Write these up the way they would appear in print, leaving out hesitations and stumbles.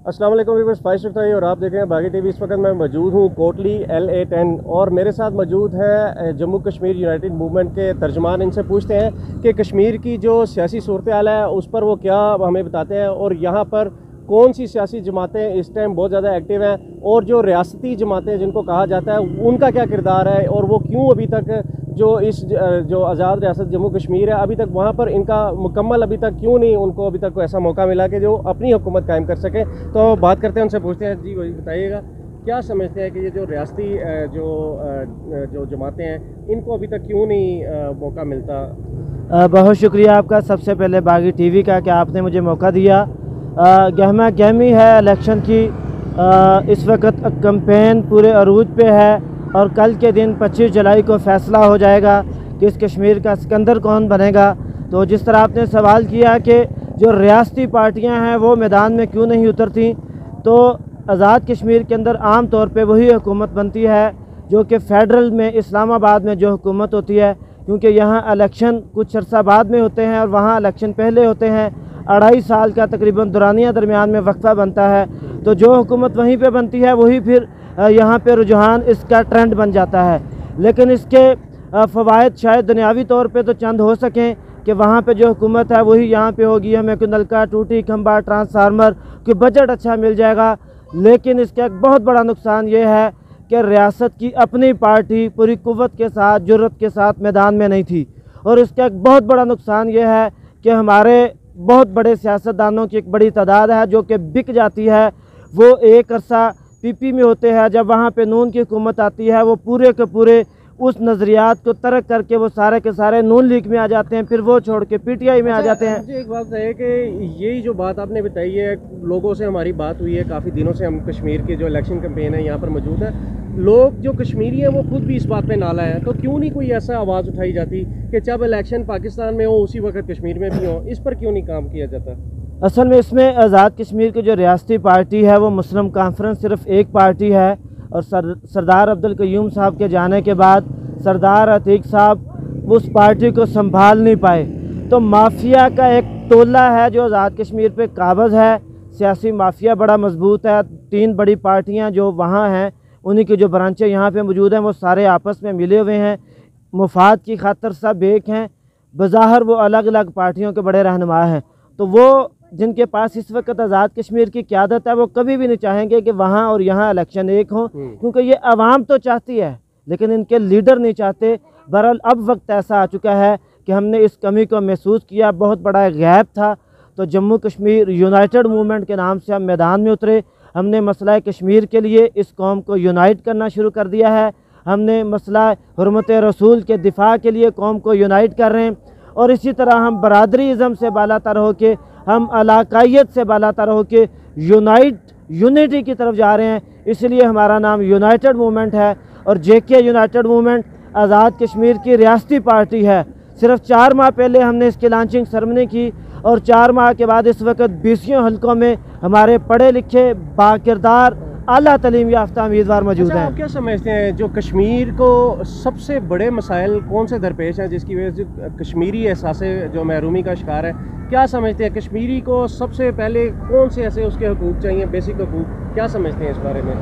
अस्सलाम वालेकुम व्यूअर्स, फाइज सुल्तानी और आप देख रहे हैं बागी टीवी। इस वक्त मैं मौजूद हूँ कोटली LA10 और मेरे साथ मौजूद है जम्मू कश्मीर यूनाइटेड मूवमेंट के तर्जमान। इनसे पूछते हैं कि कश्मीर की जो सियासी सूरत हाल है उस पर वो क्या हमें बताते हैं और यहाँ पर कौन सी सियासी जमातें इस टाइम बहुत ज़्यादा एक्टिव हैं और जो रियासती जमातें जिनको कहा जाता है उनका क्या किरदार है और वो क्यों अभी तक जो आज़ाद रियासत जम्मू कश्मीर है अभी तक वहाँ पर इनका मुकम्मल अभी तक क्यों नहीं उनको अभी तक कोई ऐसा मौका मिला कि जो अपनी हुकूमत कायम कर सकें। तो बात करते हैं, उनसे पूछते हैं। जी वही बताइएगा, क्या समझते हैं कि ये जो रियासती जो जमातें हैं इनको अभी तक क्यों नहीं मौका मिलता? बहुत शुक्रिया आपका सबसे पहले बागी टीवी का कि आपने मुझे मौका दिया। गहमा गहमी है इलेक्शन की। इस वक्त कैंपेन पूरे अरूज पे है और कल के दिन 25 जुलाई को फ़ैसला हो जाएगा कि इस कश्मीर का सिकंदर कौन बनेगा। तो जिस तरह आपने सवाल किया कि जो रियासती पार्टियां हैं वो मैदान में क्यों नहीं उतरती, तो आज़ाद कश्मीर के अंदर आम तौर पे वही हुकूमत बनती है जो कि फ़ेडरल में इस्लामाबाद में जो हुकूमत होती है, क्योंकि यहाँ इलेक्शन कुछ अरसा बाद में होते हैं और वहाँ इलेक्शन पहले होते हैं। 2.5 साल का तकरीबन दुरानिया दरमियान में वक्फा बनता है, तो जो हुकूमत वहीं पे बनती है वही फिर यहाँ पे रुझान इसका ट्रेंड बन जाता है। लेकिन इसके फ़वाइद शायद दुनियावी तौर पे तो चंद हो सकें कि वहाँ पे जो हुकूमत है वही यहाँ पे होगी, हमें कोई नलका टूटी खंबा ट्रांसफार्मर कोई बजट अच्छा मिल जाएगा। लेकिन इसका एक बहुत बड़ा नुकसान ये है कि रियासत की अपनी पार्टी पूरी कुव्वत के साथ जुर्रत के साथ मैदान में नहीं थी। और इसका एक बहुत बड़ा नुकसान ये है कि हमारे बहुत बड़े सियासतदानों की एक बड़ी तादाद है जो कि बिक जाती है। वो एक अरसा PP में होते हैं, जब वहाँ पे नून की हुकूमत आती है वो पूरे के पूरे उस नज़रियात को तर्क करके वो सारे के सारे नून लीग में आ जाते हैं, फिर वो छोड़ के PTI में आ जाते हैं। मुझे एक बात बताइए कि यही जो बात आपने बताई है, लोगों से हमारी बात हुई है, काफ़ी दिनों से हम कश्मीर के जो इलेक्शन कैंपेन है यहाँ पर मौजूद है, लोग जो कश्मीरी हैं वो खुद भी इस बात पे नाला है, तो क्यों नहीं कोई ऐसा आवाज़ उठाई जाती कि जब इलेक्शन पाकिस्तान में हो उसी वक्त कश्मीर में भी हो? इस पर क्यों नहीं काम किया जाता? असल में इसमें आज़ाद कश्मीर की जो रियासती पार्टी है वो मुस्लिम कॉन्फ्रेंस सिर्फ एक पार्टी है और सरदार अब्दुल क़य्यूम साहब के जाने के बाद सरदार अतीक साहब उस पार्टी को संभाल नहीं पाए। तो माफिया का एक टोला है जो आज़ाद कश्मीर पे काबज़ है। सियासी माफिया बड़ा मजबूत है। 3 बड़ी पार्टियां जो वहाँ हैं उन्हीं की जो ब्रांचें यहाँ पे मौजूद हैं वो सारे आपस में मिले हुए हैं, मुफाद की खातर सब एक हैं। बज़ाहिर वो अलग अलग पार्टियों के बड़े रहनुमा हैं। तो वो जिनके पास इस वक्त आज़ाद कश्मीर की क़यादत है वो कभी भी नहीं चाहेंगे कि वहाँ और यहाँ इलेक्शन एक हों, क्योंकि ये आवाम तो चाहती है लेकिन इनके लीडर नहीं चाहते। बहरहाल अब वक्त ऐसा आ चुका है कि हमने इस कमी को महसूस किया, बहुत बड़ा गैप था। तो जम्मू कश्मीर यूनाइटेड मूवमेंट के नाम से हम मैदान में उतरे। हमने मसला कश्मीर के लिए इस कौम को यूनाइट करना शुरू कर दिया है। हमने मसला हुर्मत रसूल के दिफा के लिए कौम को यूनाइट कर रहे हैं और इसी तरह हम बरादरीज़म से बालातर हो के, हम इलाकायत से बालातर हो के यूनिटी की तरफ जा रहे हैं। इसलिए हमारा नाम यूनाइटेड मूवमेंट है और JK United movement Azad Kashmir की रियासती पार्टी है। सिर्फ 4 माह पहले हमने इसकी लॉन्चिंग सेरेमनी की और 4 माह के बाद इस वक्त 20 हल्कों में हमारे पढ़े लिखे बाकिरदार आला तलीम याफ्ता उम्मीदवार मौजूद हैं। आप क्या समझते हैं जो कश्मीर को सबसे बड़े मसाइल कौन से दरपेश हैं जिसकी वजह से कश्मीरी एहसास जो महरूमी का शिकार है? क्या समझते हैं कश्मीरी को सबसे पहले कौन से ऐसे उसके हकूक़ चाहिए, बेसिक हकूक़, क्या समझते हैं इस बारे में?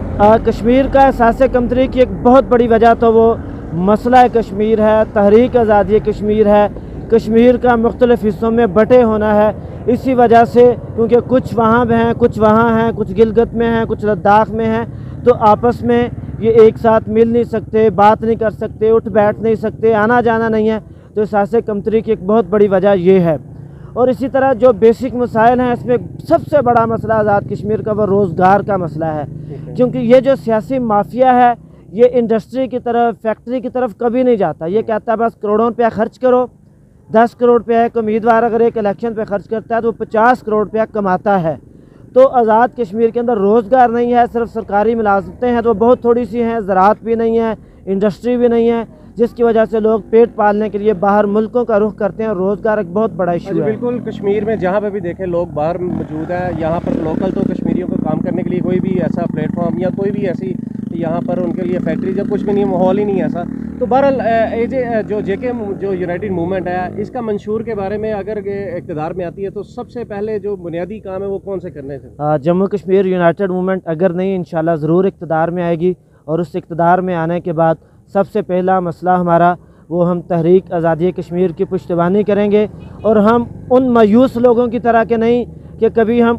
कश्मीर का एहसास कमतरी की एक बहुत बड़ी वजह तो वो मसला कश्मीर है, तहरीक आज़ादी कश्मीर है, कश्मीर का मुख्तलिफ़ हिस्सों में बटे होना है। इसी वजह से क्योंकि कुछ वहाँ में हैं, कुछ वहाँ हैं, कुछ गिलगित में हैं, कुछ लद्दाख में हैं, तो आपस में ये एक साथ मिल नहीं सकते, बात नहीं कर सकते, उठ बैठ नहीं सकते, आना जाना नहीं है। तो एहसास कमतरी की एक बहुत बड़ी वजह ये है। और इसी तरह जो बेसिक मसाइल हैं इसमें सबसे बड़ा मसला आज़ाद कश्मीर का वो रोज़गार का मसला है, क्योंकि ये जो सियासी माफिया है ये इंडस्ट्री की तरफ, फैक्ट्री की तरफ कभी नहीं जाता। ये कहता है बस करोड़ों रुपया खर्च करो। 10 करोड़ रुपया एक उम्मीदवार अगर एक इलेक्शन पे खर्च करता है तो 50 करोड़ रुपया कमाता है। तो आज़ाद कश्मीर के अंदर रोज़गार नहीं है, सिर्फ सरकारी मुलाजमतें हैं तो बहुत थोड़ी सी हैं, ज़राअत भी नहीं है, इंडस्ट्री भी नहीं है, जिसकी वजह से लोग पेट पालने के लिए बाहर मुल्कों का रुख करते हैं। रोज़गार एक बहुत बड़ा इशू है। बिल्कुल, कश्मीर में जहाँ पे भी देखें लोग बाहर मौजूद है। यहाँ पर लोकल तो कश्मीरियों को काम करने के लिए कोई भी ऐसा प्लेटफॉर्म या कोई भी ऐसी यहाँ पर उनके लिए फैक्ट्री जब कुछ भी नहीं, माहौल ही नहीं है ऐसा। तो बहरहाल जो जेके जो यूनाइटेड मूवमेंट है, इसका मंशूर के बारे में अगर इक़्तिदार में आती है तो सबसे पहले जो बुनियादी काम है वो कौन से करने थे? जम्मू कश्मीर यूनाइटेड मूवमेंट अगर नहीं इंशाल्लाह ज़रूर इक़्तिदार में आएगी, और उस इक़्तिदार में आने के बाद सबसे पहला मसला हमारा वो हम तहरीक आज़ादी कश्मीर की पुश्तबानी करेंगे। और हम उन मायूस लोगों की तरह के नहीं कि कभी हम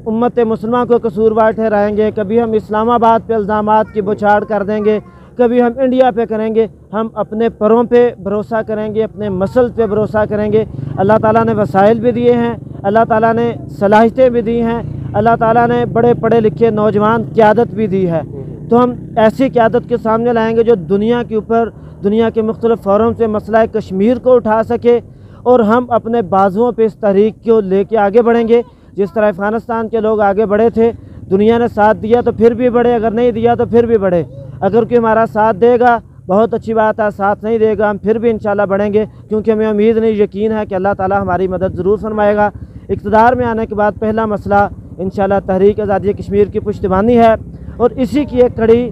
उम्मत मुस्लिमा को कसूरवार ठहराएंगे, कभी हम इस्लामाबाद पे इल्ज़ामात की बौछार कर देंगे, कभी हम इंडिया पे करेंगे। हम अपने परों पे भरोसा करेंगे, अपने मसल पे भरोसा करेंगे। अल्लाह ताला ने वसाइल भी दिए हैं, अल्लाह ताला ने सलाहियतें भी दी हैं, अल्लाह ताला ने बड़े पढ़े लिखे नौजवान क़यादत भी दी है। तो हम ऐसी क़यादत के सामने लाएँगे जो दुनिया के ऊपर, दुनिया के मुख्तलिफ़ फ़ोरम से मसला कश्मीर को उठा सके, और हम अपने बाजुओं पे इस तहरीक को लेके आगे बढ़ेंगे। जिस तरह अफ़गानिस्तान के लोग आगे बढ़े थे, दुनिया ने साथ दिया तो फिर भी बढ़े, अगर नहीं दिया तो फिर भी बढ़े। अगर कोई हमारा साथ देगा बहुत अच्छी बात है, साथ नहीं देगा हम फिर भी इंशाल्लाह बढ़ेंगे, क्योंकि हमें उम्मीद नहीं यकीन है कि अल्लाह ताला हमारी मदद ज़रूर फरमाएगा। इक़्तिदार में आने के बाद पहला मसला इंशाल्लाह तहरीक आज़ादी कश्मीर की पुश्तबानी है, और इसी की एक कड़ी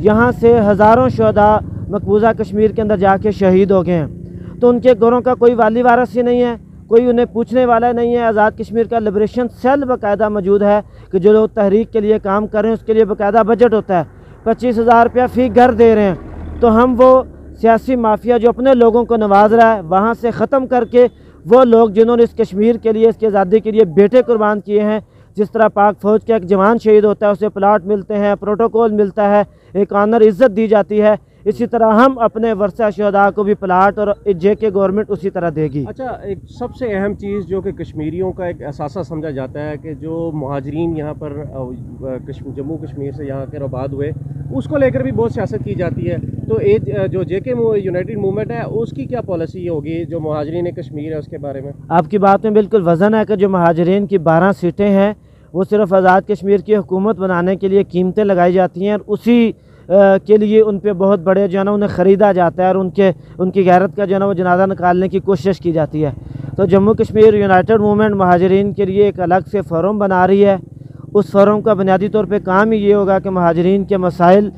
यहाँ से हज़ारों शुहदा मकबूजा कश्मीर के अंदर जाके शहीद हो गए हैं। तो उनके घरों का कोई वाली वारस ही नहीं है, कोई उन्हें पूछने वाला नहीं है। आज़ाद कश्मीर का लिबरेशन सेल बाकायदा मौजूद है कि जो लोग तहरीक के लिए काम कर रहे हैं उसके लिए बाकायदा बजट होता है। 25,000 रुपया फ़ी घर दे रहे हैं। तो हम वो सियासी माफिया जो अपने लोगों को नवाज रहा है वहाँ से ख़त्म करके, वो लोग जिन्होंने इस कश्मीर के लिए, इसकी आज़ादी के लिए बेटे कुर्बान किए हैं, जिस तरह पाक फ़ौज का एक जवान शहीद होता है उसे प्लाट मिलते हैं, प्रोटोकॉल मिलता है, एक ऑनर इज़्ज़त दी जाती है, इसी तरह हम अपने वर्षा शहदा को भी प्लाट और जेके गवर्नमेंट उसी तरह देगी। अच्छा, एक सबसे अहम चीज़ जो कि कश्मीरियों का एक असासा समझा जाता है कि जो मुहाजिरीन यहाँ पर जम्मू कश्मीर से यहाँ के आबाद हुए, उसको लेकर भी बहुत सियासत की जाती है। तो जो जेके यूनाइटेड मूवमेंट है उसकी क्या पॉलिसी होगी जो मुहाजिरीन कश्मीर है उसके बारे में? आपकी बात में बिल्कुल वज़न है कि जो मुहाजिरीन की 12 सीटें हैं वो सिर्फ आज़ाद कश्मीर की हुकूमत बनाने के लिए कीमतें लगाई जाती हैं, और उसी के लिए उन पे बहुत बड़े जो है ना उन्हें ख़रीदा जाता है, और उनकी गैरत का जो है ना वो जनाजा निकालने की कोशिश की जाती है। तो जम्मू कश्मीर यूनाइटेड मूवमेंट मुहाजिरीन के लिए एक अलग से फ़ोरम बना रही है। उस फ़ोरम का बुनियादी तौर पे काम ही ये होगा कि मुहाजिरीन के मसाइल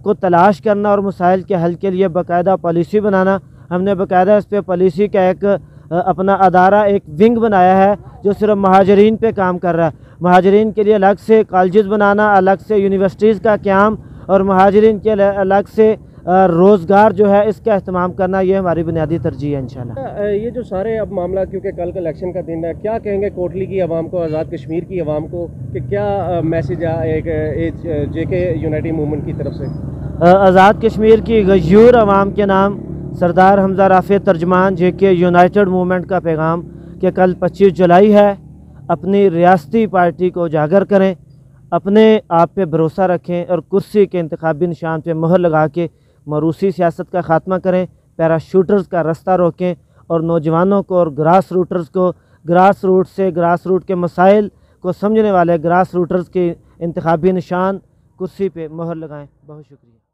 को तलाश करना और मसाइल के हल के लिए बाकायदा पॉलिसी बनाना। हमने बाकायदा इस पर पॉलिसी का एक अपना अदारा, एक विंग बनाया है जो सिर्फ मुहाजिरीन पे काम कर रहा है। मुहाजिरीन के लिए अलग से कॉलेजेस बनाना, अलग से यूनिवर्सिटीज़ का क़याम, और मुहाजिरीन के अलग से रोज़गार जो है इसका अहतमाम करना, ये हमारी बुनियादी तरजीह है इंशाल्लाह। ये जो सारे अब मामला, क्योंकि कल का इलेक्शन का दिन है, क्या कहेंगे कोटली की आवाम को, आज़ाद कश्मीर की आवाम को, कि क्या मैसेज है एक जेके यूनाइटेड मूवमेंट की तरफ से? आज़ाद कश्मीर की गयूर आवाम के नाम सरदार हमजा राफ़े तर्जमान जेके यूनाइटेड मूवमेंट का पैगाम कि कल 25 जुलाई है, अपनी रियासती पार्टी को उजागर करें, अपने आप पे भरोसा रखें, और कुर्सी के इंतखाबी निशान पे मोहर लगा के मरूसी सियासत का ख़ात्मा करें, पैराशूटर्स का रास्ता रोकें, और नौजवानों को और ग्रास रूटर्स को, ग्रास रूट के मसाइल को समझने वाले ग्रास रूटर्स के इंतखाबी निशान कुर्सी पे मोहर लगाएं। बहुत शुक्रिया।